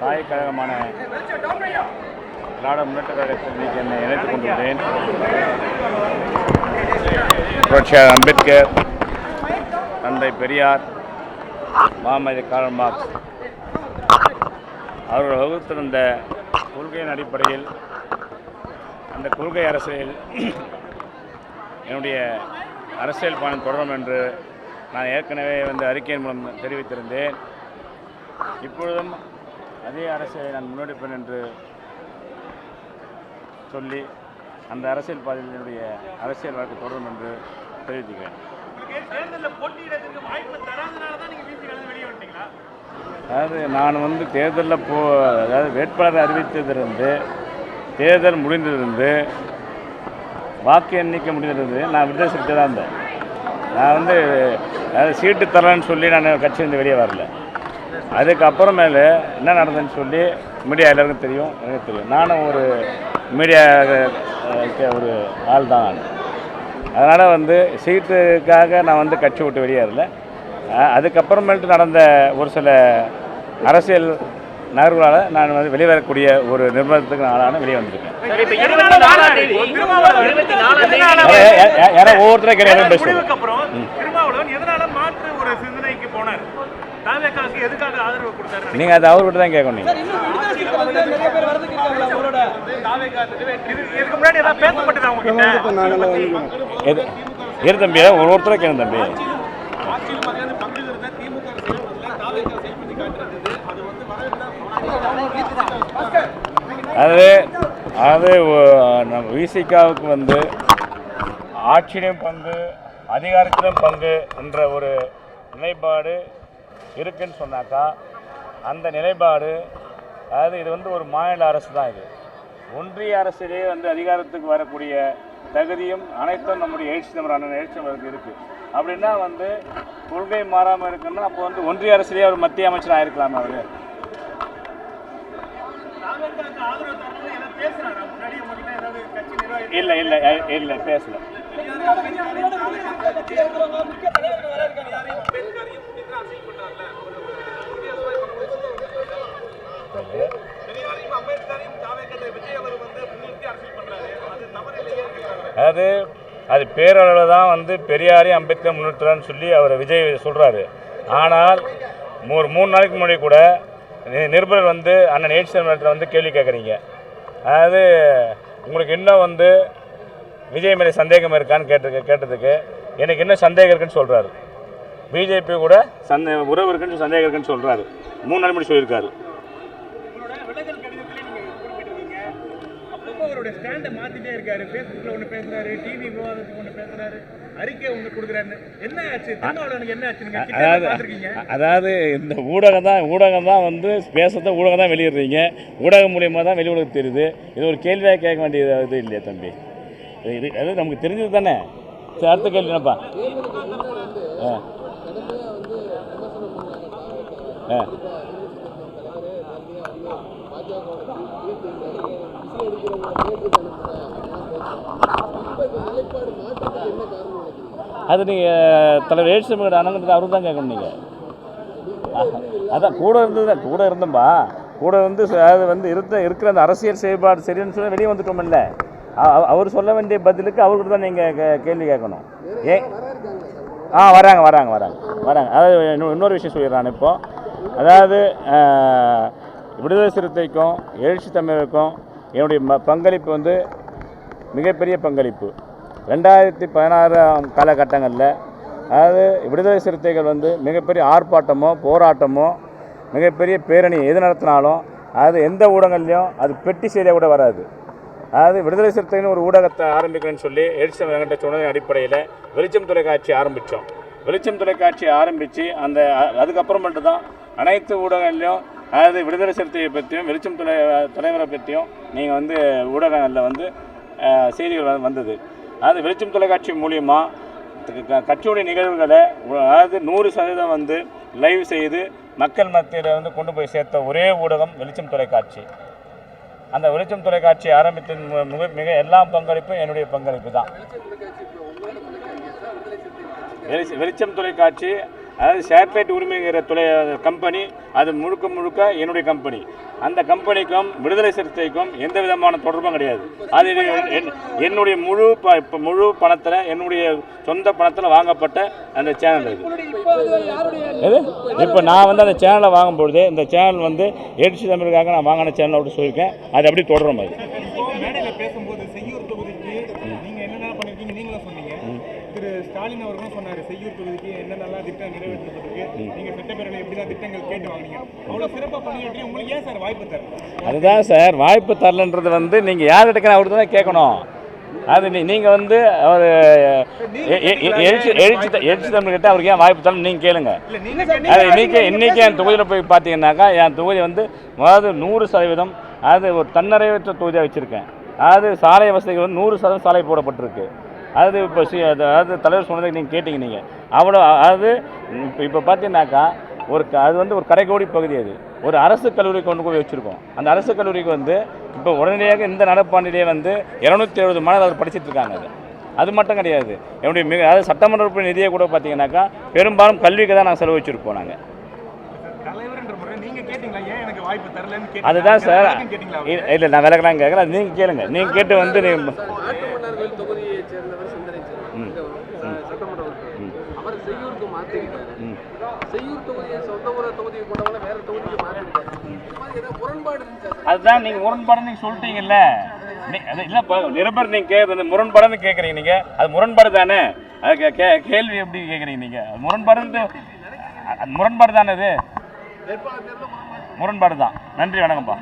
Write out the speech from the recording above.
தாய் கழகமான திராவிட முன்னேற்ற கழகத்தில் இன்னைக்கு என்னை இணைத்துக் கொண்டுள்ளேன். புரட்சியாளர் அம்பேத்கர், தந்தை பெரியார், முஹம்மது கார்ல் மார்க்ஸ் அவர்கள் வகுத்திருந்த கொள்கையின் அடிப்படையில் அந்த கொள்கை அரசியல் என்னுடைய அரசியல் பயணம் தொடரும் என்று நான் ஏற்கனவே அறிக்கையின் மூலம் தெரிவித்திருந்தேன். இப்பொழுதும் அதே அரசியலை நான் முன்னெடுப்பேன் என்று சொல்லி அந்த அரசியல் பாதையில் என்னுடைய அரசியல் வாழ்க்கை தொடரும் என்று தெரிவித்துக்கிறேன். அதாவது நான் தேர்தலில் அதாவது வேட்பாளர் அறிவித்ததிலிருந்து தேர்தல் முடிந்ததிலிருந்து வாக்கு எண்ணிக்கை முடிந்தது நான் விடுதலை சிறுத்தை தான் இருந்தேன். நான் அதாவது சீட்டு தரேன்னு சொல்லி நான் கட்சியிலிருந்து வெளியே வரல. அதுக்கப்புறமேல என்ன நடந்ததுன்னு சொல்லி மீடியா எல்லாருக்கும் தெரியும், எனக்கு தெரியும். நானும் ஒரு மீடியா ஒரு ஆள் தான். அதனால் சீட்டுக்காக நான் கட்சி விட்டு வெளியேறல. அதுக்கப்புறமேட்டு நடந்த ஒரு சில அரசியல் நகர்வுகளால் நான் வெளிவரக்கூடிய ஒரு நிர்பந்தத்துக்கு நாளான வெளியே வந்திருக்கேன். யாரோ ஒவ்வொருத்தரும் கிடையாது பேசுகிறேன். நீங்கள் அது அவர்கிட்ட தான் கேட்கணும். இரு தம்பி, ஒவ்வொருத்தரும் கேட்கணும் தம்பி. அது நம்ம விசிகாவுக்கு ஆட்சியிலும் பங்கு அதிகாரத்திலும் பங்கு என்ற ஒரு நிலைப்பாடு இருக்குன்னு சொன்னாக்கா, அந்த நிலைப்பாடு அதாவது இது ஒரு மாநில அரசு தான். இது ஒன்றிய அரசிலே அதிகாரத்துக்கு வரக்கூடிய தகுதியும் அனைத்தும் நம்முடைய எழுச்சி இருக்குது. அப்படின்னா கொள்கை மாறாமல் இருக்குன்னா அப்போ ஒன்றிய அரசிலேயே ஒரு மத்திய அமைச்சர் ஆயிருக்கலாமா? அவர் இல்லை இல்லை இல்லை பேசல. அது பேரளவில் தான் பெரியாரையும் அம்பேத்கர் முன்னிறுத்துறான்னு சொல்லி அவர் விஜய் சொல்கிறாரு. ஆனால் ஒரு 3 நாளைக்கு முன்னாடி கூட நிருபர் அண்ணன் ஏட்சி கேள்வி கேட்குறீங்க. அதாவது உங்களுக்கு இன்னும் விஜய் மேலே சந்தேகம் இருக்கான்னு கேட்டதுக்கு எனக்கு என்ன சந்தேகம் இருக்குன்னு சொல்கிறாரு. பிஜேபி கூட உறவு இருக்குன்னு சந்தேகம் இருக்குன்னு சொல்கிறாரு. 3 நாள் முன்னாடி சொல்லியிருக்காரு. அவருடைய ஸ்டாண்டை மாத்திட்டே இருக்காரு. ஃபேஸ்புக்ல ஒன்று பேசுறாரு, டிவி விவாதத்துக்கு ஒன்று பேசுறாரு, அறிக்கை ஒன்று கொடுக்குறாரு. என்ன ஆச்சு திருமாவளவனுக்கு? என்ன ஆச்சு? அதாவது இந்த ஊடகம் தான் பேசுறத ஊடகம் தான் வெளியிடுறீங்க. ஊடகம் மூலியமாக தான் வெளி உலகம் தெரியுது. இது ஒரு கேள்வியாக கேட்க வேண்டியது இது இல்லையா தம்பி? இது அது நமக்கு தெரிஞ்சது தானே. சரி, அடுத்த கேள்வி என்னப்பா? அது நீங்கள் தலைவர் ஏட்சி அண்ணன் அவரு தான் கேட்கணும். நீங்கள் அதான் கூட இருந்தோம்பா. கூட அது இருக்கிற அந்த அரசியல் செயல்பாடு சரின்னு சொல்லி வெளியே வந்துட்டோமில்ல. அவர் சொல்ல வேண்டிய பதிலுக்கு அவர்கிட்ட தான் நீங்கள் கேள்வி கேட்கணும். வராங்க. அதாவது இன்னொரு விஷயம் சொல்லிடுறான். இப்போது அதாவது விடுதலை சிறுத்தைக்கும் எழுச்சி தமிழருக்கும் என்னுடைய பங்களிப்பு மிகப்பெரிய பங்களிப்பு. 2016 காலகட்டங்களில் அதாவது விடுதலை சிறுத்தைகள் மிகப்பெரிய ஆர்ப்பாட்டமோ போராட்டமோ மிகப்பெரிய பேரணி எது நடத்தினாலும் அது எந்த ஊடகங்கள்லையும் அது பெட்டி செய்தியாக கூட வராது. அதாவது விடுதலை சிறுத்தைன்னு ஒரு ஊடகத்தை ஆரம்பிக்கிறேன்னு சொல்லி எழுச்சி தமிழர்கிட்ட சொன்னதின் அடிப்படையில் வெளிச்சம் தொலைக்காட்சி ஆரம்பித்தோம். வெளிச்சம் தொலைக்காட்சி ஆரம்பித்து அதுக்கப்புறமேட்டு தான் அனைத்து ஊடகங்கள்லையும் அதாவது விடுதலை சிறுத்தையை பற்றியும் வெளிச்சம் தலைவரை பற்றியும் நீங்கள் ஊடகங்களில் செய்திகள் வந்தது. அதாவது வெளிச்சம் தொலைக்காட்சி மூலியமாக கட்சியுடைய நிகழ்வுகளை அதாவது 100% லைவ் செய்து மக்கள் மத்தியில் கொண்டு போய் சேர்த்த ஒரே ஊடகம் வெளிச்சம் தொலைக்காட்சி. அந்த வெளிச்சம் தொலைக்காட்சி ஆரம்பித்த மிக எல்லா பங்களிப்பும் என்னுடைய பங்களிப்பு தான். வெளிச்சம் தொலைக்காட்சி அதாவது சேட்டலைட் உரிமைங்கிற கம்பெனி அது முழுக்க முழுக்க என்னுடைய கம்பெனி. அந்த கம்பெனிக்கும் விடுதலை சிறுத்தைக்கும் எந்த விதமான தொடர்பும் கிடையாது. அது என்னுடைய முழு பணத்தில், என்னுடைய சொந்த பணத்தில் வாங்கப்பட்ட அந்த சேனல் இது. இப்போ நான் வந்து அந்த சேனலை வாங்கும்பொழுது இந்த சேனல் வந்து எழுச்சி தமிழுக்காக நான் வாங்கின சேனல் அப்படி சொல்லியிருக்கேன். அது அப்படி தொடரும். அது பேசும்போது செய்யூர் தொகுதிக்கு நீங்க என்னென்ன பண்ணிருக்கீங்க நீங்களும் சொன்னீங்க. திரு ஸ்டாலின் அவர்களும் சொன்னாரு செய்யூர் தொகுதிக்கு என்னென்னலாம் திட்டம் நிறைவேற்றப்பட்டிருக்கு, நீங்க சட்டப்பேரவையில் எப்படிதான் திட்டங்கள் கேட்டு வாங்கினீங்க, அவ்வளவு சிறப்பாக பண்ணிட்டு உங்களுக்கு ஏன் சார் வாய்ப்பு தரல? அதுதான் சார், வாய்ப்பு தரலன்றது வந்து நீங்கள் யார் எடுக்கிற அவர்கிட்ட தான் கேட்கணும். அது நீங்கள் வந்து அவர் எழுச்சி தமிழ்கிட்ட அவருக்கு ஏன் வாய்ப்பு தரணும் நீங்கள் கேளுங்க. அது இன்றைக்கி என் தொகுதியில் போய் பார்த்தீங்கன்னாக்கா என் தொகுதி வந்து அதாவது 100% அது ஒரு தன்னறைவற்ற தொகுதியாக வச்சுருக்கேன். அதாவது சாலை வசதிகள் வந்து 100% சாலை போடப்பட்டிருக்கு. அது இப்போ அதாவது தலைவர் சொன்னதை நீங்கள் கேட்டீங்க. நீங்கள் அவ்வளோ அதாவது இப்போ பார்த்தீங்கன்னாக்கா அது வந்து ஒரு கரைக்கோடி பகுதி. அது ஒரு அரசு கல்லூரி கொண்டு போய் வச்சுருக்கோம். அந்த அரசு கல்லூரிக்கு வந்து இப்போ உடனடியாக இந்த நடப்பாண்டிலே வந்து 270 மாணவர்கள் படிச்சுட்டு இருக்காங்க. அது மட்டும் கிடையாது, என்னுடைய அதாவது சட்டமன்ற உறுப்பினர் நிதியை கூட பார்த்தீங்கன்னாக்கா பெரும்பாலும் கல்விக்கு தான் நாங்கள் செலவழிச்சிருப்போம். நாங்கள் அதுதான் சார். இல்லை நான் விளக்கலாம் கேட்குறேன், அது நீங்கள் கேளுங்க. நீங்கள் கேட்டு வந்து அதுதான் நீங்கள் முரண்பாடுன்னு நீங்கள் சொல்லிட்டீங்கல்ல. இல்லை நிருபர் நீங்கள் கேட்குறது முரண்பாடுன்னு கேட்குறீங்க. நீங்கள் அது முரண்பாடு தானே. அது கேள்வி எப்படி கேட்குறீங்க நீங்கள்? முரண்பாடு தானே. அது முரண்பாடு தான். நன்றி, வணக்கம்ப்பா.